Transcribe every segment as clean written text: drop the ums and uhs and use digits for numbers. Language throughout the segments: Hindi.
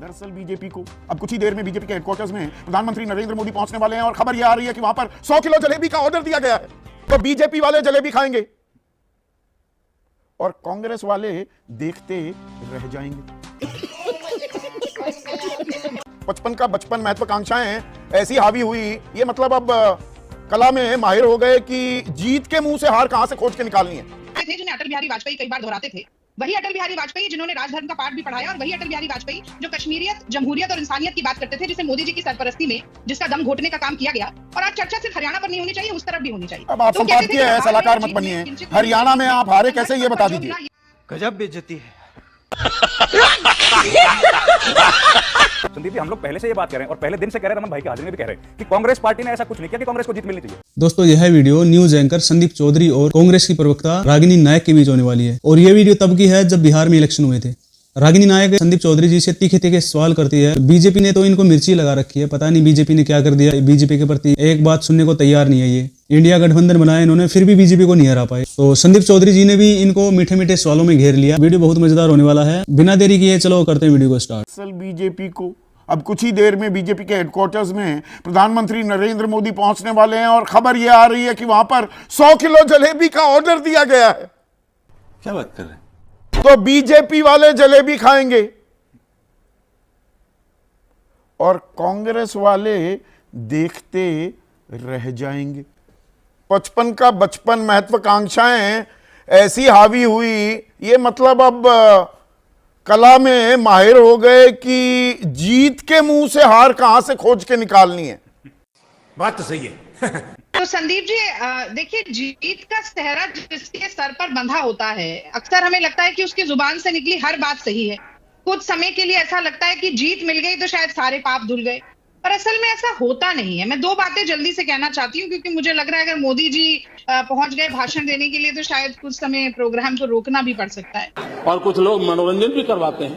दरअसल बीजेपी को अब कुछ ही देर में बीजेपी के हेडक्वार्टर्स में प्रधानमंत्री नरेंद्र मोदी पहुंचने वाले हैं और खबर यह आ रही है कि वहां पर 100 किलो जलेबी का ऑर्डर दिया गया है। तो बीजेपी वाले जलेबी खाएंगे और कांग्रेस वाले देखते रह जाएंगे। 55 का बचपन महत्वाकांक्षाएं ऐसी हावी हुई, ये मतलब अब कला में माहिर हो गए कि जीत के मुंह से हार कहां से खोज के निकालनी है। जिन्हें अटल बिहारी वाजपेयी कई बार दोहराते थे, वही अटल बिहारी वाजपेयी जिन्होंने राजधर्म का पाठ भी पढ़ाया, और वही अटल बिहारी वाजपेयी जो कश्मीरियत, जमहूरियत और इंसानियत की बात करते थे, जिसे मोदी जी की सरपरस्ती में जिसका दम घोटने का काम किया गया। और आज चर्चा सिर्फ हरियाणा पर नहीं होनी चाहिए, उस तरफ भी होनी चाहिए। अब आप संपादकीय है, सलाहकार मत बनिए। हरियाणा में आप हारे कैसे, ये बता दीजिए। गजब बेइज्जती है। संदीप जी, हम लोग पहले से ये बात कर रहे हैं और पहले दिन से कह रहे हैं, रमन भाई के हाजिर में भी कह रहे हैं कि कांग्रेस पार्टी ने ऐसा कुछ नहीं किया कि कांग्रेस को जीत मिलनी चाहिए। दोस्तों, यह video news anchor Sandeep Chaudhary और कांग्रेस की प्रवक्ता रागिनी नायक के बीच होने वाली है। और यह वीडियो तब की है जब बिहार में इलेक्शन हुए थे। रागिनी नायक संदीप चौधरी जी से तीखे तीखे सवाल करती है। बीजेपी ने तो इनको मिर्ची लगा रखी है, पता नहीं बीजेपी ने क्या कर दिया। बीजेपी के प्रति एक बात सुनने को तैयार नहीं है। ये इंडिया गठबंधन बनाया इन्होंने, फिर भी बीजेपी को नहीं हरा पाए। तो संदीप चौधरी जी ने भी इनको मीठे मीठे सवालों में घेर लिया। वीडियो बहुत मजेदार होने वाला है। बिना देरी किए चलो करते हैं वीडियो को स्टार्ट। असल बीजेपी को अब कुछ ही देर में बीजेपी के हेडक्वार्टर्स में प्रधानमंत्री नरेंद्र मोदी पहुंचने वाले हैं और खबर यह आ रही है कि वहां पर 100 किलो जलेबी का ऑर्डर दिया गया है। क्या बात कर रहे हैं? तो बीजेपी वाले जलेबी खाएंगे और कांग्रेस वाले देखते रह जाएंगे। 55 का बचपन महत्वाकांक्षाएं ऐसी हावी हुई, ये मतलब अब कला में माहिर हो गए कि जीत के मुंह से हार कहां से खोज के निकालनी है। बात तो सही है। तो संदीप जी, देखिए, जीत का सेहरा जिसके सर पर बंधा होता है, अक्सर हमें लगता है कि उसकी जुबान से निकली हर बात सही है। कुछ समय के लिए ऐसा लगता है कि जीत मिल गई तो शायद सारे पाप धुल गए, पर असल में ऐसा होता नहीं है। मैं दो बातें जल्दी से कहना चाहती हूँ, क्योंकि मुझे लग रहा है अगर मोदी जी पहुंच गए भाषण देने के लिए तो शायद कुछ समय प्रोग्राम को रोकना भी पड़ सकता है, और कुछ लोग मनोरंजन भी करवाते हैं।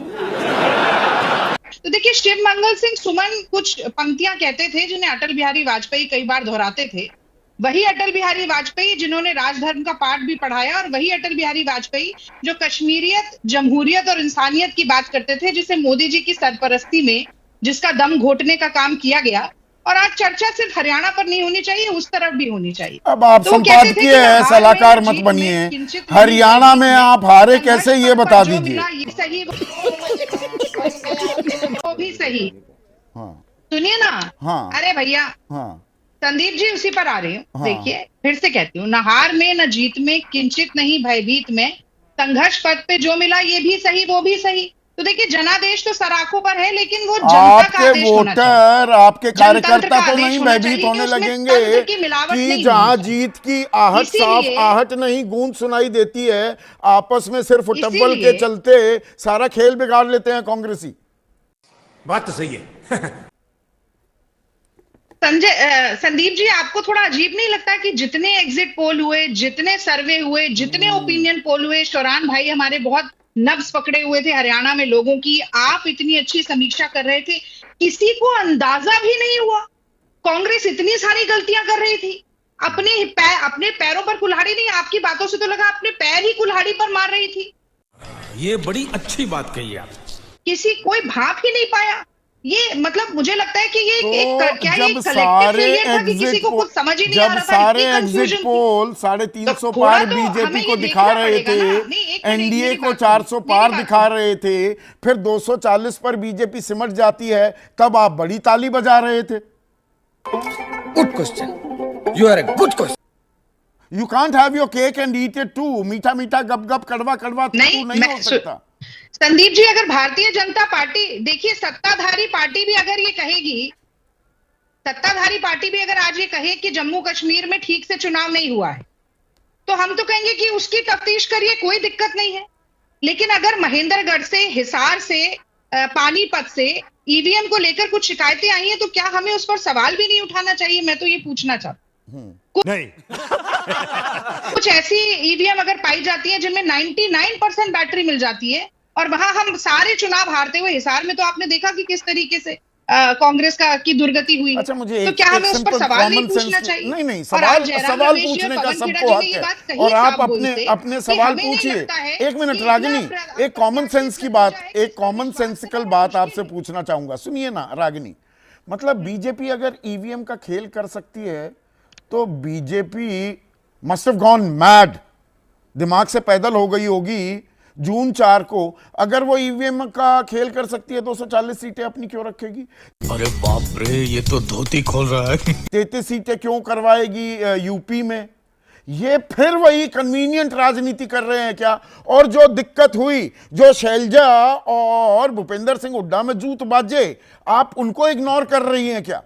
तो देखिए, शिव मंगल सिंह सुमन कुछ पंक्तियां कहते थे जिन्हें अटल बिहारी वाजपेयी कई बार दोहराते थे। वही अटल बिहारी वाजपेयी जिन्होंने राजधर्म का पाठ भी पढ़ाया, और वही अटल बिहारी वाजपेयी जो कश्मीरियत, जमहूरियत और इंसानियत की बात करते थे, जिसे मोदी जी की सरपरस्ती में जिसका दम घोटने का काम किया गया। और आज चर्चा सिर्फ हरियाणा पर नहीं होनी चाहिए, उस तरफ भी होनी चाहिए। अब आप संपादकीय है, सलाहकार मत बनिए। हरियाणा में आप हारे कैसे, ये बता दीजिए। सही वो भी सही। हाँ, सुनिए ना। हाँ, अरे भैया, हाँ, संदीप जी उसी पर आ रहे हो। हाँ। देखिए, फिर से कहती हूँ, न हार में न जीत में, किंचित नहीं भयभीत में, संघर्ष पथ पे जो मिला ये भी सही वो भी सही। तो देखिए, जनादेश तो सराखों पर है, लेकिन वो जनता का आदेश होना चाहिए। वोटर, आपके कार्यकर्ता तो नहीं भयभीत होने लगेंगे कि जहां जीत की आहट, साफ आहट नहीं, गूंज सुनाई देती है, आपस में सिर्फ फुटबॉल के चलते सारा खेल बिगाड़ लेते हैं कांग्रेसी। बात तो सही है। संदीप जी, आपको थोड़ा अजीब नहीं लगता कि जितने एग्जिट पोल हुए, जितने सर्वे हुए, जितने ओपिनियन पोल हुए, शौरान भाई हमारे बहुत नब्ज पकड़े हुए थे हरियाणा में लोगों की, आप इतनी अच्छी समीक्षा कर रहे थे, किसी को अंदाजा भी नहीं हुआ कांग्रेस इतनी सारी गलतियां कर रही थी। अपने पैरों पर कुल्हाड़ी नहीं, आपकी बातों से तो लगा अपने पैर ही कुल्हाड़ी पर मार रही थी। ये बड़ी अच्छी बात कही आप। कोई भाप ही नहीं पाया। ये मतलब मुझे लगता है कि ये तो क्या ये जब कलेक्टिव फेलियर था कि किसी को कुछ समझ ही नहीं आ रहा था। सारे एग्जिट पोल 350 पार बीजेपी को दिखा रहे थे, एनडीए को 400 पार दिखा रहे थे, फिर 240 पर बीजेपी सिमट जाती है, तब आप बड़ी ताली बजा रहे थे। Good question, you are a good question. You can't have your cake and eat it too. मीठा मीठा गप गप कड़वा कड़वा नहीं हो सकता। संदीप जी, अगर भारतीय जनता पार्टी, देखिए, सत्ताधारी पार्टी भी अगर ये कहेगी, सत्ताधारी पार्टी भी अगर आज ये कहे कि जम्मू कश्मीर में ठीक से चुनाव नहीं हुआ है, तो हम तो कहेंगे कि उसकी तफ्तीश करिए, कोई दिक्कत नहीं है। लेकिन अगर महेंद्रगढ़ से, हिसार से, पानीपत से ईवीएम को लेकर कुछ शिकायतें आई हैं, तो क्या हमें उस पर सवाल भी नहीं उठाना चाहिए? मैं तो ये पूछना चाहता हूं। कुछ ऐसी ईवीएम अगर पाई जाती है जिनमें 99% बैटरी मिल जाती है, और वहां हम सारे चुनाव हारते हुए, हिसार में तो आपने देखा कि किस तरीके से कांग्रेस की दुर्गति हुई। अच्छा, मुझे तो क्या हमें उस पर सवाल नहीं पूछना चाहिए? नहीं, और आज सवाल जयराम सवाल रमेश जी और पूछने का पवन सबको खेड़ा हक जी ने ये बात है, कही और आप साफ अपने बोलते अपने कि सवाल हमें नहीं पूछिए। लगता है एक मिनट कि रागिनी, इतना एक कॉमन सेंस की बात, जाए, एक कॉमन सेंसिकल बात आपसे पूछना चाहूंगा, सुनिए ना रागिनी। मतलब बीजेपी अगर ईवीएम का खेल कर सकती है तो BJP must have gone mad, दिमाग से पैदल हो गई होगी जून 4 को। अगर वो ईवीएम का खेल कर सकती है 240 सीटें अपनी क्यों रखेगी? अरे बाप रे, ये तो धोती खोल रहा है। 33 सीटें क्यों करवाएगी यूपी में? ये फिर वही कन्वीनियंट राजनीति कर रहे हैं क्या? और जो दिक्कत हुई, जो शैलजा और भूपेंद्र सिंह हुड्डा में जूत बाजे, आप उनको इग्नोर कर रही हैं क्या?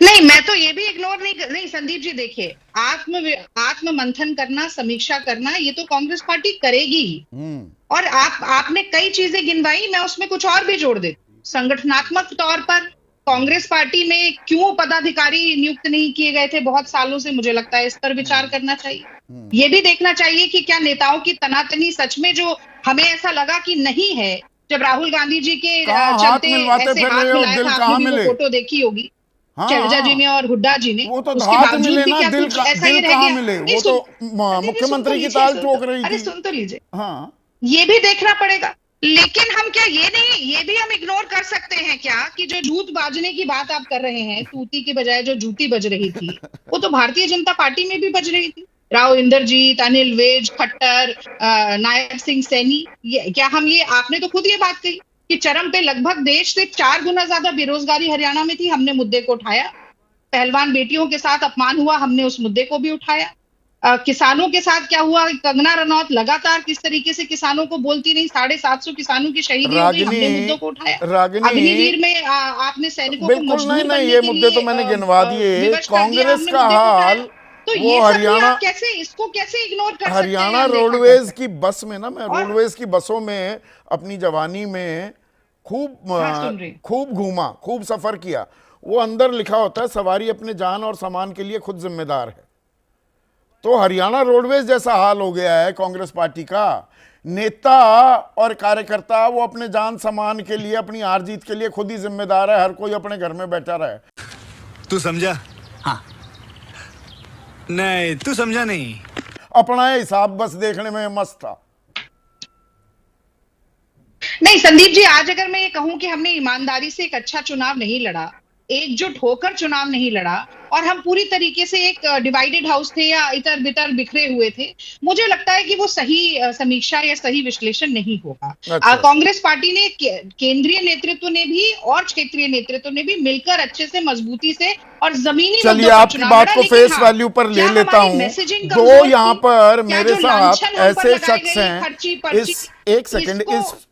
नहीं, मैं तो ये भी इग्नोर नहीं संदीप जी, देखिए आत्म मंथन करना, समीक्षा करना, ये तो कांग्रेस पार्टी करेगी ही। और आपने कई चीजें गिनवाई, मैं उसमें कुछ और भी जोड़ देती हूँ। संगठनात्मक तौर पर कांग्रेस पार्टी में क्यों पदाधिकारी नियुक्त नहीं किए गए थे बहुत सालों से, मुझे लगता है इस पर विचार करना चाहिए। ये भी देखना चाहिए कि क्या नेताओं की तनातनी सच में, जो हमें ऐसा लगा कि नहीं है, जब राहुल गांधी जी के चलते ऐसे हाथ मिलाया था, आपने भी वो फोटो देखी होगी शैलजा जी ने और हुड्डा जी ने, वो तो उसके हाथ बावजूद मिले भी ना, क्या दिल कुछ ऐसा ही रह कहाँ गया? मिले? नहीं, वो तो मुख्यमंत्री की ताल ठोक रही थी। अरे सुन तो लीजिए, हाँ, ये भी देखना पड़ेगा। लेकिन हम क्या ये भी हम इग्नोर कर सकते हैं क्या कि जो जूत बाजने की बात आप कर रहे हैं, तूती की बजाय जो जूती बज रही थी, वो तो भारतीय जनता पार्टी में भी बज रही थी। राव इंद्रजीत, अनिल विज, खट्टर, नायब सिंह सैनी, आपने तो खुद ये बात कही कि चरम पे लगभग देश से 4 गुना ज्यादा बेरोजगारी हरियाणा में थी, हमने मुद्दे को उठाया। पहलवान बेटियों के साथ अपमान हुआ, हमने उस मुद्दे को भी उठाया। किसानों के साथ क्या हुआ, कंगना रनौत लगातार किस तरीके से किसानों को बोलती रही, 750 किसानों की शहीदी हो गई, हमने मुद्दों को उठाया। अग्निवीर में आपने सैनिकों को बिल्कुल मजबूर नहीं, करने ये के मुद्दे लिए तो मैंने गिनवा दिए। विवश कर दिया, कांग्रेस हमने का मुद्दे को उठाया। हाल, तो वो ये सब भी हरियाणा, आप इसको कैसे इग्नोर कर सकते हैं? हरियाणा हम देखा रोडवेज करते की बस में ना, मैं रोडवेज की बसों में अपनी जवानी में खूब घूमा, खूब सफर किया। वो अंदर लिखा होता है सवारी अपने जान और सामान के लिए खुद जिम्मेदार है। तो हरियाणा रोडवेज जैसा हाल हो गया है कांग्रेस पार्टी का। नेता और कार्यकर्ता वो अपने जान सामान के लिए, अपनी हार जीत के लिए खुद ही जिम्मेदार है, हर कोई अपने घर में बैठा रहे। तू समझा? हाँ। नहीं, तू समझा नहीं। अपना हिसाब बस देखने में मस्त था। नहीं संदीप जी, आज अगर मैं ये कहूं कि हमने ईमानदारी से एक अच्छा चुनाव नहीं लड़ा, एकजुट होकर चुनाव नहीं लड़ा, और हम पूरी तरीके से एक डिवाइडेड हाउस थे या इतर बितर बिखरे हुए थे, मुझे लगता है कि वो सही समीक्षा या सही विश्लेषण नहीं होगा। अच्छा। कांग्रेस पार्टी ने, केंद्रीय नेतृत्व ने भी और क्षेत्रीय नेतृत्व ने भी मिलकर अच्छे से, मजबूती से और जमीनी, चलिए आपकी बात को फेस वैल्यू पर ले लेता हूं। दो यहाँ पर मेरे साथ ऐसे शख्स हैं, एक सेकंड,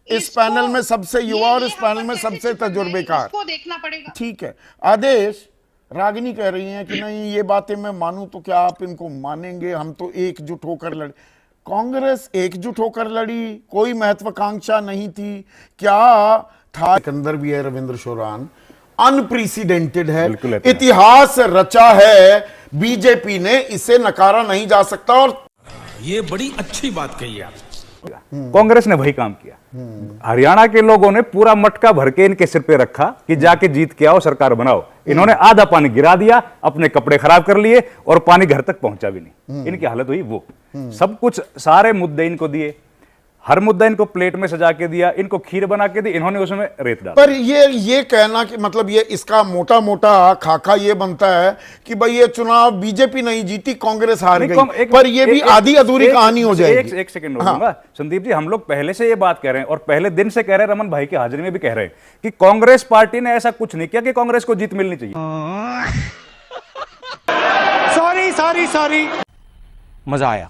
इस पैनल में सबसे युवा और इस पैनल में सबसे तजुर्बेकार, देखना पड़ेगा। ठीक है। आदेश, रागिनी कह रही हैं कि नहीं ये बातें मैं मानूं तो क्या आप इनको मानेंगे? हम तो एकजुट होकर लड़े। कांग्रेस एकजुट होकर लड़ी, कोई महत्वाकांक्षा नहीं थी क्या था? अंदर भी है रविंद्र शोरान, अनप्रेसिडेंटेड है, इतिहास रचा है बीजेपी ने, इसे नकारा नहीं जा सकता। और ये बड़ी अच्छी बात कही आप। कांग्रेस ने वही काम किया। हरियाणा के लोगों ने पूरा मटका भर के इनके सिर पे रखा कि जाके जीत के आओ, सरकार बनाओ। इन्होंने आधा पानी गिरा दिया, अपने कपड़े खराब कर लिए और पानी घर तक पहुंचा भी नहीं। इनकी हालत हुई वो। सब कुछ, सारे मुद्दे इनको दिए, हर मुद्दा इनको प्लेट में सजा के दिया, इनको खीर बना के दी, इन्होंने उसमें रेत डाला। पर ये कहना कि मतलब ये इसका मोटा मोटा खाका ये बनता है कि भाई ये चुनाव बीजेपी नहीं जीती, कांग्रेस हार गई, पर ये भी आधी अधूरी कहानी हो जाएगी। एक सेकंड बोलूंगा संदीप जी, हम लोग पहले से ये बात कह रहे हैं और पहले दिन से कह रहे हैं, रमन भाई की हाजिरी में भी कह रहे हैं कि कांग्रेस पार्टी ने ऐसा कुछ नहीं किया कि कांग्रेस को जीत मिलनी चाहिए। सॉरी, मजा आया।